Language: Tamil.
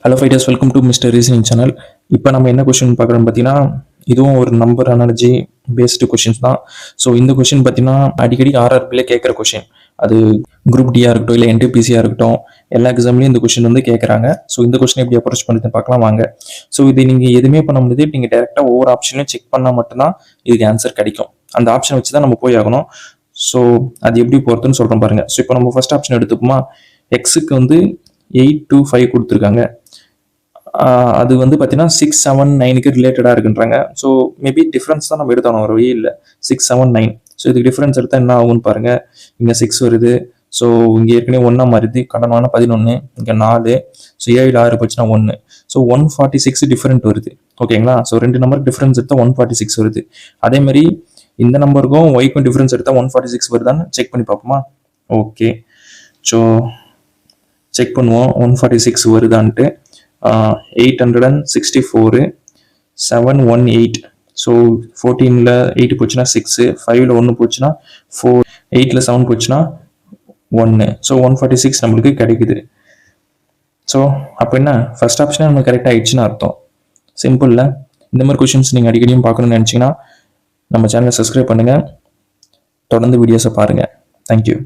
Hello fighters, welcome to mister reasoning channel. இப்போ நம்ம என்ன கொஸ்டின் பார்க்குறோம் பார்த்தீங்கன்னா, இதுவும் ஒரு நம்பர் அனாலஜி பேஸ்டு கொஷின்ஸ் தான். ஸோ இந்த கொஷின் பார்த்தீங்கன்னா அடிக்கடி ஆர்ஆர்பியில் கேட்குற கொஷின். அது குரூப் டியாக இருக்கட்டும், இல்லை என்டிபிசியாக இருக்கட்டும், எல்லா எக்ஸாம்லையும் இந்த கொஷின் வந்து கேட்குறாங்க. ஸோ இந்த கொஷின் எப்படி அப்ரோச் பண்ணுறதுன்னு பார்க்கலாம் வாங்க. ஸோ இது நீங்கள் எதுவுமே பண்ண முடியாது, நீங்கள் டேரெக்டாக ஒவ்வொரு ஆப்ஷன்லையும் செக் பண்ணால் மட்டும்தான் இதுக்கு ஆன்சர் கிடைக்கும். அந்த ஆப்ஷன் வச்சு தான் நம்ம போய் ஆகணும். ஸோ அது எப்படி போகிறதுன்னு சொல்கிறோம் பாருங்கள். ஸோ இப்போ நம்ம ஃபர்ஸ்ட் ஆப்ஷன் எடுத்துப்போமா, எக்ஸுக்கு வந்து 8, 2, 5 கொடுத்துருக்காங்க. அது வந்து பார்த்தீங்கன்னா 6, 7, 9க்கு ரிலேட்டடாக இருக்குன்றாங்க. ஸோ மேபி டிஃப்ரென்ஸ் தான் நம்ம எடுத்தோம், ஒரு வழியே இல்லை. 6, 7, 9. ஸோ இதுக்கு டிஃப்ரென்ஸ் எடுத்தால் என்ன ஆகும்னு பாருங்க. இங்கே 6 வருது. ஸோ இங்கே ஏற்கனவே 1 மாறுது. கடனான 11, இங்கே 4. ஸோ 7, 6 போச்சுன்னா 1. ஸோ 146 டிஃப்ரெண்ட் வருது. ஓகேங்களா? ஸோ 2 நம்பருக்கு டிஃப்ரென்ஸ் எடுத்தால் 146 வருது. அதே மாதிரி இந்த நம்பருக்கும் ஒய்க்கும் டிஃப்ரென்ஸ் எடுத்தால் 146 வருதான்னு செக் பண்ணி பார்ப்போமா? ஓகே, ஸோ செக் பண்ணுவோம் 146 வருதான்ட்டு. 864, 718. ஸோ 14ல் 8 போச்சுன்னா 6, 5ல் 1 போச்சுன்னா 4, 8ல் 7 போச்சுன்னா 1. ஸோ 146 நம்மளுக்கு கிடைக்குது. ஸோ அப்போ என்ன, ஃபர்ஸ்ட் ஆப்ஷனே நம்ம கரெக்டாக ஆயிடுச்சுன்னு அர்த்தம். சிம்பிளில் இந்த மாதிரி கொஷின்ஸ் நீங்கள் அடிக்கடியும் பார்க்கணும்னு நினச்சிங்கன்னா நம்ம சேனலை சப்ஸ்கிரைப் பண்ணுங்கள், தொடர்ந்து வீடியோஸை பாருங்கள். தேங்க்யூ.